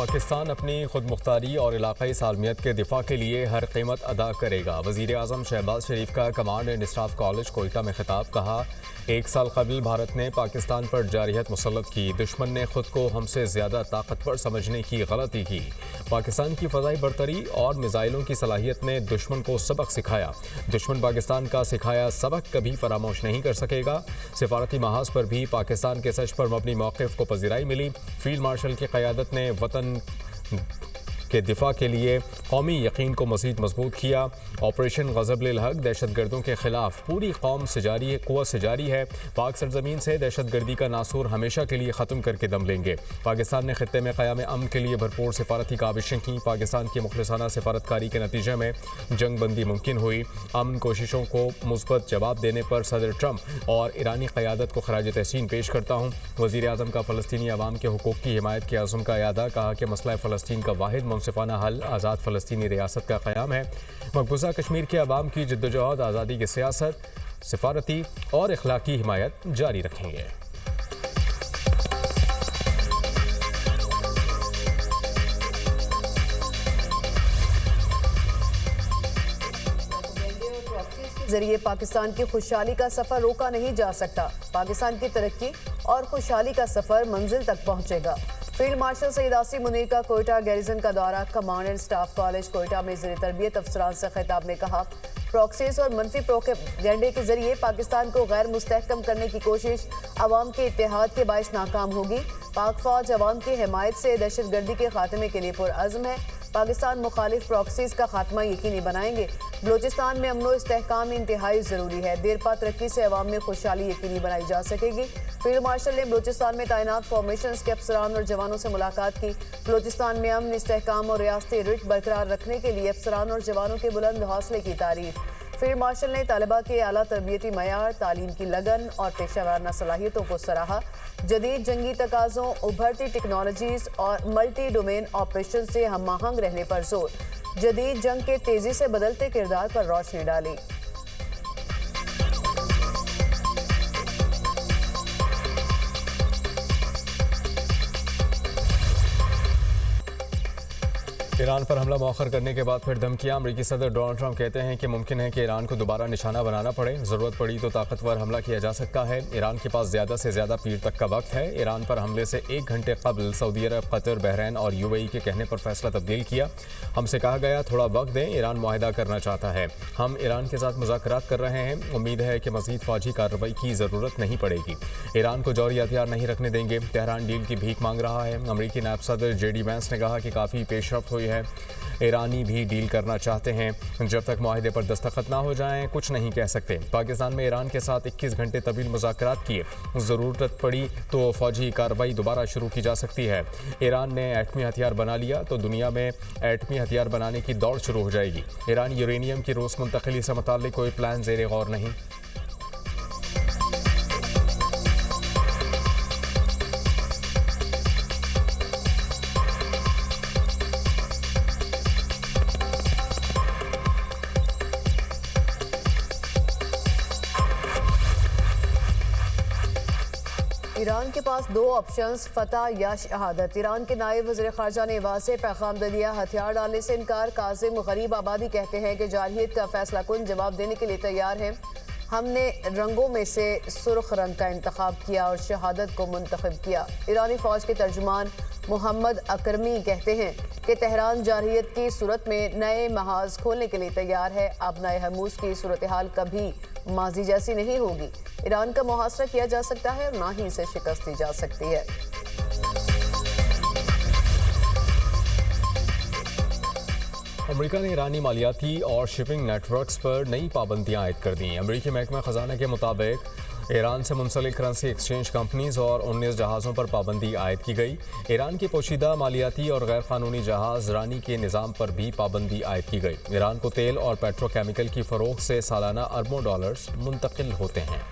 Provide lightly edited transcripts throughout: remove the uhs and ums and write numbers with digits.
पाकिस्तान अपनी खुद मुख्तारी और इलाकाई सालमियत के दिफा के लिए हर कीमत अदा करेगा। वज़ीर आज़म शहबाज शरीफ का command and staff college Quetta में खिताब। कहा, एक साल कबल भारत ने पाकिस्तान पर जारहियत मुसल्लत की। दुश्मन ने खुद को हमसे ज़्यादा ताकतवर समझने की गलती की। पाकिस्तान की फ़ज़ाई बरतरी और मिज़ाइलों की सलाहियत ने दुश्मन को सबक सिखाया। दुश्मन पाकिस्तान का सिखाया सबक कभी फरामोश नहीं कर सकेगा। सिफारती महाज पर भी पाकिस्तान के सच पर मबनी मौक़िफ़ को पज़ीराई मिली। फील्ड मार्शल की क़यादत ने वतन के दिफा के लिए कौमी यकीन को मज़ीद मजबूत किया। ऑपरेशन ग़ज़ब-ए हक़ दहशत गर्दों के ख़िलाफ़ पूरी कौम से जारी है, क़ुव्वत से जारी है। पाक सरज़मीन से दहशत गर्दी का नासूर हमेशा के लिए ख़त्म करके दम लेंगे। पाकिस्तान ने ख़ित्ते में क़याम अमन के लिए भरपूर सिफारती काविशें की। पाकिस्तान की मुखलिसाना सिफारतकारी के नतीजे में जंग बंदी मुमकिन हुई। अमन कोशिशों को मुस्बत जवाब देने पर सदर ट्रंप और ईरानी क़यादत को खराज तहसीन पेश करता हूँ। वज़ीर आज़म का फ़लस्तीनी अवाम के हुकूक़ की हिमायत के अज़्म का यादा। कहा कि मसला फ़लस्तीन का वाहिद मुनसिफ़ाना हल आज़ाद फ़लस्तीनी रियासत का क़याम है। मकबूजा कश्मीर के अवाम की जद्दोजहद, आज़ादी की सियासत, सिफारती और इखलाकी हिमायत जारी रखेंगे। जरिए पाकिस्तान की खुशहाली का सफर रोका नहीं जा सकता। पाकिस्तान की तरक्की और खुशहाली का सफर मंजिल तक पहुंचेगा। फील्ड मार्शल सईद आसिम मुनीर का कोयटा गैरिजन का दौरा। Command and staff college Quetta में ज़ेर तरबियत अफसरान से खिताब में कहा, प्रॉक्सीज और मनफी प्रोपेगेंडे के जरिए पाकिस्तान को गैर मुस्तहकम करने की कोशिश अवाम के इत्तेहाद के बायस नाकाम होगी। पाक फौज अवाम की हिमायत से दहशत गर्दी के खात्मे के लिए पुरअज़्म है। पाकिस्तान मुखालिफ प्रॉक्सीज का खात्मा यकीनी बनाएंगे। बलोचिस्तान में अमन व इस्तेहकाम इंतहाई ज़रूरी है। देरपा तरक्की से अवाम में खुशहाली यकीनी बनाई जा सकेगी। फील्ड मार्शल ने बलोचिस्तान में तैनात फॉर्मेशन के अफसरान और जवानों से मुलाकात की। बलोचिस्तान में अमन, इस्तेहकाम और रियासती रिट बरकरार रखने के लिए अफसरान और जवानों के बुलंद हौसले की तारीफ। फील्ड मार्शल ने तालिबा के आला तरबियती मयार, तालीम की लगन और पेशा वाराना सलाहियतों को सराहा। जदीद जंगी तकाज़ों, उभरती टेक्नोलॉजीज़ और मल्टी डोमेन ऑपरेशन से हम आहंग रहने पर जोर। जदीद जंग के तेज़ी से बदलते किरदार पर रोशनी डाली। ईरान पर हमला मौखर करने के बाद फिर धमकियां। अमेरिकी सदर डोनाल्ड ट्रंप कहते हैं कि मुमकिन है कि ईरान को दोबारा निशाना बनाना पड़े। ज़रूरत पड़ी तो ताकतवर हमला किया जा सकता है। ईरान के पास ज़्यादा से ज़्यादा पीर तक का वक्त है। ईरान पर हमले से 1 घंटे कबल सऊदी अरब, कतर, बहरीन और यूएई के कहने पर फैसला तब्दील किया। हमसे कहा गया थोड़ा वक्त दें, ईरान मुआहिदा करना चाहता है। हम ईरान के साथ मुज़ाकरात कर रहे हैं। उम्मीद है कि मज़ीद फौजी कार्रवाई की ज़रूरत नहीं पड़ेगी। ईरान को जौहरी हथियार नहीं रखने देंगे। तेहरान डील की भीख मांग रहा है। अमेरिकी नायब सदर JD वैंस ने कहा कि काफ़ी पेशरफ्त हुई है। ईरानी भी डील करना चाहते हैं। जब तक मुआहिदे पर दस्तखत ना हो जाएं, कुछ नहीं कह सकते। पाकिस्तान में ईरान के साथ 21 घंटे तवील मुज़ाकरात किए। ज़रूरत पड़ी तो फौजी कार्रवाई दोबारा शुरू की जा सकती है। ईरान ने एटमी हथियार बना लिया तो दुनिया में एटमी हथियार बनाने की दौड़ शुरू हो जाएगी। ईरान यूरेनियम की रूस मुंतकिली से मुताल्लिक कोई प्लान ज़ेरे गौर नहीं। ईरान के पास 2 ऑप्शंस, फतह या शहादत। ईरान के नायब वज़ीर ख़ारजा ने वाज़ेह पैगाम दे दिया, हथियार डालने से इनकार। कासिम गरीब आबादी कहते हैं कि जारहियत का फैसला कुन जवाब देने के लिए तैयार हैं। हमने रंगों में से सुर्ख रंग का इंतखाब किया और शहादत को मुंतखब किया। ईरानी फ़ौज के तर्जुमान मोहम्मद अकरमी कहते हैं कि तेहरान जारहियत की सूरत में नए महाज खोलने के लिए तैयार है। अब नए हरमूज की सूरत हाल कभी माजी जैसी नहीं होगी। ईरान का मुहासरा किया जा सकता है और ना ही इसे शिकस्त दी जा सकती है। अमेरिका ने ईरानी मालियाती और शिपिंग नेटवर्क्स पर नई पाबंदियां आयद कर दी। अमेरिकी महकमा ख़जाना के मुताबिक ईरान से मुंसलिक करेंसी एक्सचेंज कंपनीज और 19 जहाज़ों पर पाबंदी आयद की गई। ईरान की पोशीदा मालियाती और गैर कानूनी जहाज़ रानी के निज़ाम पर भी पाबंदी आयद की गई। ईरान को तेल और पेट्रोकेमिकल की फ़रोख्त से सालाना अरबों डॉलर्स मुंतकिल होते हैं।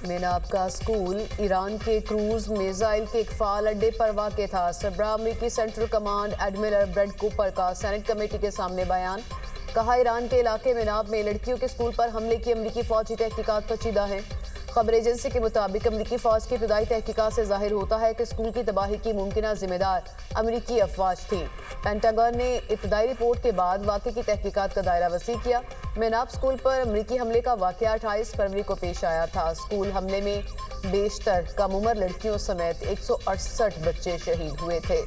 मेनाब का स्कूल ईरान के क्रूज मिसाइल के इकफाल अड्डे पर वाक़ था। सरबराह अमरीकी central command admiral bread Cooper का सेनेट कमेटी के सामने बयान। कहा ईरान के इलाके मेनाब में लड़कियों के स्कूल पर हमले की अमरीकी फौजी तहकीकात पेचीदा है। खबर एजेंसी के मुताबिक अमरीकी फौज की इब्तदाई तहकीकात से जाहिर होता है कि स्कूल की तबाही की मुमकिन जिम्मेदार अमरीकी अफवाज थी। पेंटागन ने इब्तदाई रिपोर्ट के बाद वाक़े की तहकीकात का दायरा वसी किया। मेनाब स्कूल पर अमरीकी हमले का वाक़या 28 फरवरी को पेश आया था। स्कूल हमले में बेशतर कम उम्र लड़कियों समेत 168 बच्चे शहीद हुए थे।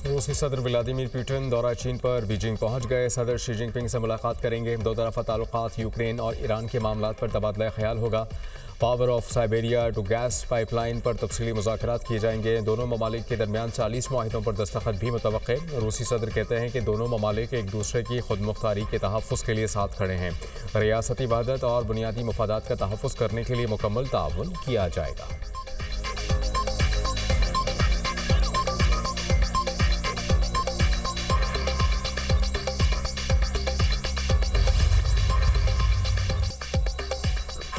रूसी सदर व्लादिमीर पुतिन दौरा चीन पर बीजिंग पहुंच गए। सदर शी जिनपिंग से मुलाकात करेंगे। दो तरफा ताल्लुकात, यूक्रेन और ईरान के मामलात पर तबादला ख्याल होगा। Power of Siberia two gas pipeline पर तफसीली मुज़ाकरात किए जाएंगे। दोनों ममालिक के दरमियान 40 मुआहिदों पर दस्तखत भी मुतवक्के। रूसी सदर कहते हैं कि दोनों ममालिक एक दूसरे की खुद मुख्तारी के तहफ़्फ़ुज़ के लिए साथ खड़े हैं। रियासती वहदत और बुनियादी मफादात का तहफ़्फ़ुज़ करने के लिए मुकम्मल ताउन किया जाएगा।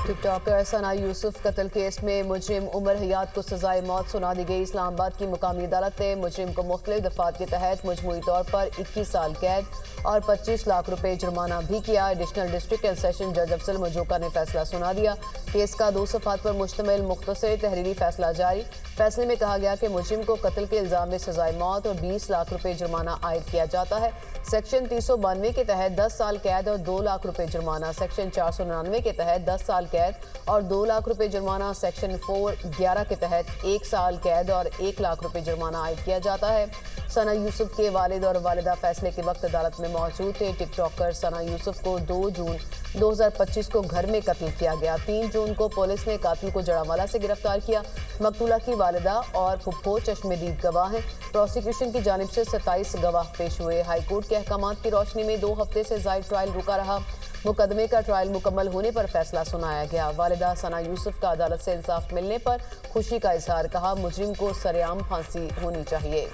टिकटॉकर सना यूसुफ कत्ल केस में मुजरिम उमर हयात को सजाए मौत सुना दी गई। इस्लामाबाद की मुकामी अदालत ने मुजरिम को मुख्तलिफ दफात के तहत मजमूई तौर पर 21 साल कैद और 25 लाख रुपए जुर्माना भी किया। एडिशनल डिस्ट्रिक्ट एंड सेशन जज अफजल मजूका ने फैसला सुना दिया। केस का 2 सफ़ात पर मुश्तमिल मुख्तसर तहरीरी फैसला जारी। फैसले में कहा गया कि मुजरिम को कत्ल के इल्ज़ाम में सजाए मौत और 20 लाख रुपए जुर्माना आयद किया जाता है। सेक्शन 392 के तहत 10 साल कैद और 2 लाख रुपए जुर्माना, सेक्शन 499 के तहत 10 साल कैद और 2 लाख रुपए जुर्माना, सेक्शन 411 के तहत 1 साल कैद और 1 लाख रुपए जुर्माना आयद किया जाता है। सना यूसुफ के वालिद और वालिदा फैसले के वक्त अदालत में मौजूद थे। टिकटॉकर सना यूसुफ को 2 जून 2025 को घर में कत्ल किया गया। 3 जून को पुलिस ने कातिल को जड़ावाला से गिरफ्तार किया। मकतूला की वालिदा और फुप्पो चश्मदीद गवाह हैं। प्रोसिक्यूशन की जानिब से 27 गवाह पेश हुए। हाईकोर्ट के अहकामात की रोशनी में 2 हफ्ते से ज़ायद ट्रायल रुका रहा। मुकदमे का ट्रायल मुकम्मल होने पर फैसला सुनाया गया। वालिदा सना यूसुफ का अदालत से इंसाफ मिलने पर खुशी का इजहार, कहा मुजरिम को सरेआम फांसी होनी चाहिए।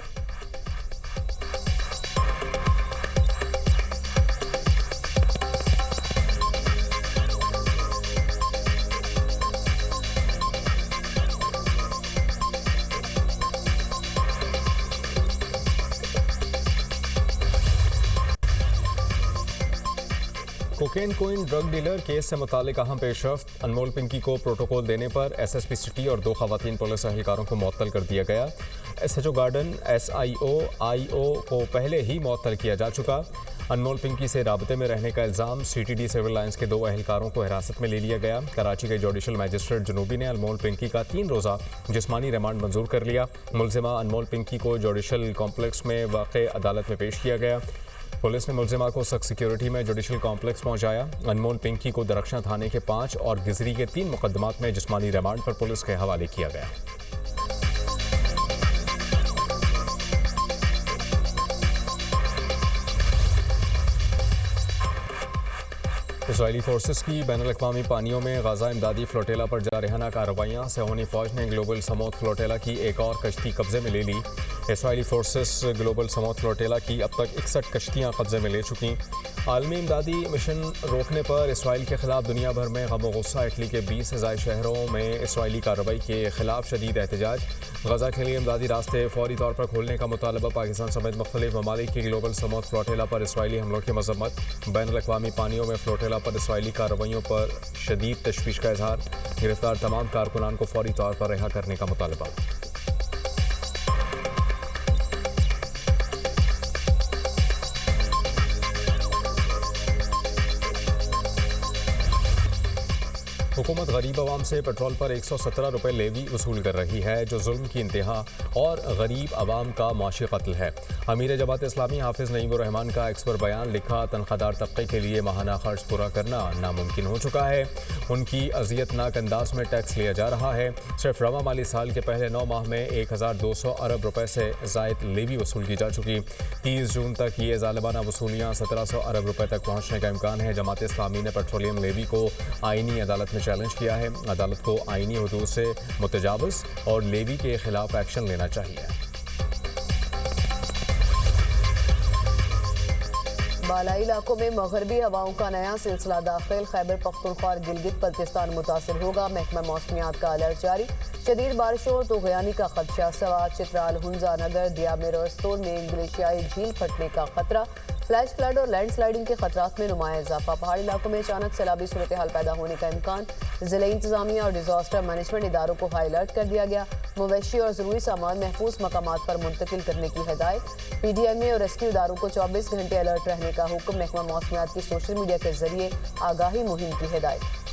Cocaine coin drug dealer case से मुतालिक अहम पेशरफ्त। अनमोल पिंकी को प्रोटोकॉल देने पर SSP सिटी और 2 खवातीन पुलिस एहलकारों को मुअत्तल कर दिया गया। SHO गार्डन SIO IO को पहले ही मुअत्तल किया जा चुका। अनमोल पिंकी से राबते में रहने का इल्ज़ाम। CTD सिविल लाइंस के 2 एहलकारों को हिरासत में ले लिया गया। कराची के जुडिशल मजिस्ट्रेट जनूबी ने अनमोल पिंकी का 3 रोज़ा जिस्मानी रिमांड मंजूर कर लिया। मुलजिमा अनमोल पिंकी को जुडिशल कॉम्प्लेक्स में वाक़ अदालत में पेश किया गया। पुलिस ने मुलजिमा को सख्त सिक्योरिटी में जुडिशल कॉम्प्लेक्स पहुंचाया। अनमोल पिंकी को दरख्शां थाने के 5 और गिजरी के 3 मुकदमात में जिस्मानी रिमांड पर पुलिस के हवाले किया गया। इसराइली फोर्सेस की बैनुल-अक़वामी पानियों में गाज़ा इमदादी फ्लोटेला पर जारहाना कार्रवाइयाँ। सहोनी फ़ौज ने ग्लोबल समूद फ्लोटेला की एक और कश्ती कब्जे में ले ली। इसराइली फोर्सेस ग्लोबल समूद फ्लोटेला की अब तक 61 कश्तियाँ कब्जे में ले चुकी। आलमी इमदादी मिशन रोकने पर इसराइल के खिलाफ दुनिया भर में गम गुस्सा। इटली के 20 से ज़ायद शहरों में इसराइली कार्रवाई के खिलाफ शदीद एहतजाज। गज़ा के लिए इमदादी रास्ते फौरी तौर पर खोलने का मुतालबा। पाकिस्तान समेत मुख्तलिफ ममालिक की ग्लोबल समूद फ्लोटेला पर इसराइली हमलों की मजम्मत। बैनुल-अक़वामी पानियों में फ्लोटेला पर इसराइली कार्रवाइयों पर शदीद तशवीश का इजहार। गिरफ्तार तमाम कारकुनान को फौरी तौर पर रिहा करने का मुतालबा। हुकूमत गरीब आवाम से पेट्रोल पर 117 रुपये लेवी वसूल कर रही है, जो जुल्म की इंतहा और गरीब आवाम का मुआशी कत्ल है। अमीर जमात इस्लामी हाफिज़ नईमुर्रहमान का एक्सपर बयान लिखा। तनख्वाहदार तबके के लिए माहाना खर्च पूरा करना नामुमकिन हो चुका है। उनकी अजियतनाक अंदाज में टैक्स लिया जा रहा है। सिर्फ रवा माली साल के पहले 9 माह में 1200 अरब रुपए से ज़ायद लेवी वसूल की जा चुकी। 30 जून तक ये ज़ालिमाना वसूलियाँ 1700 अरब रुपए तक पहुँचने का इम्कान है। जमात इस्लामी ने पेट्रोलियम लेवी को आइनी अदालत में चैलेंज किया है। अदालत को आइनी हदूद से मुतजावज़ और लेवी के खिलाफ एक्शन लेना चाहिए। बालाई इलाकों में मगरबी हवाओं का नया सिलसिला दाखिल। खैबर पख्तूनख्वा और गिलगित बल्तिस्तान मुतासिर होगा। महकमा मौसमियात का अलर्ट जारी। शदीद बारिशों और तूफ़ानी का खदशा। सवात, चित्राल, हुंजा नगर, दियामिर और स्तोल में ग्लेशियाई झील फटने का खतरा। फ्लैश फ्लड और लैंड स्लाइडिंग के खतरात में नुमाया इजाफा। पहाड़ी इलाकों में अचानक सैलाबी सूरत हाल पैदा होने का इम्कान। जिले इंतजामिया और डिजास्टर मैनेजमेंट इदारों को हाई अलर्ट कर दिया गया। मवेशी और जरूरी सामान महफूज मकामात पर मुंतकिल करने की हिदायत। PDMA और रेस्क्यू इदारों को 24 घंटे अलर्ट रहने का हुक्म। महकमा मौसमियात की सोशल मीडिया के जरिए आगाही मुहिम की हिदायत।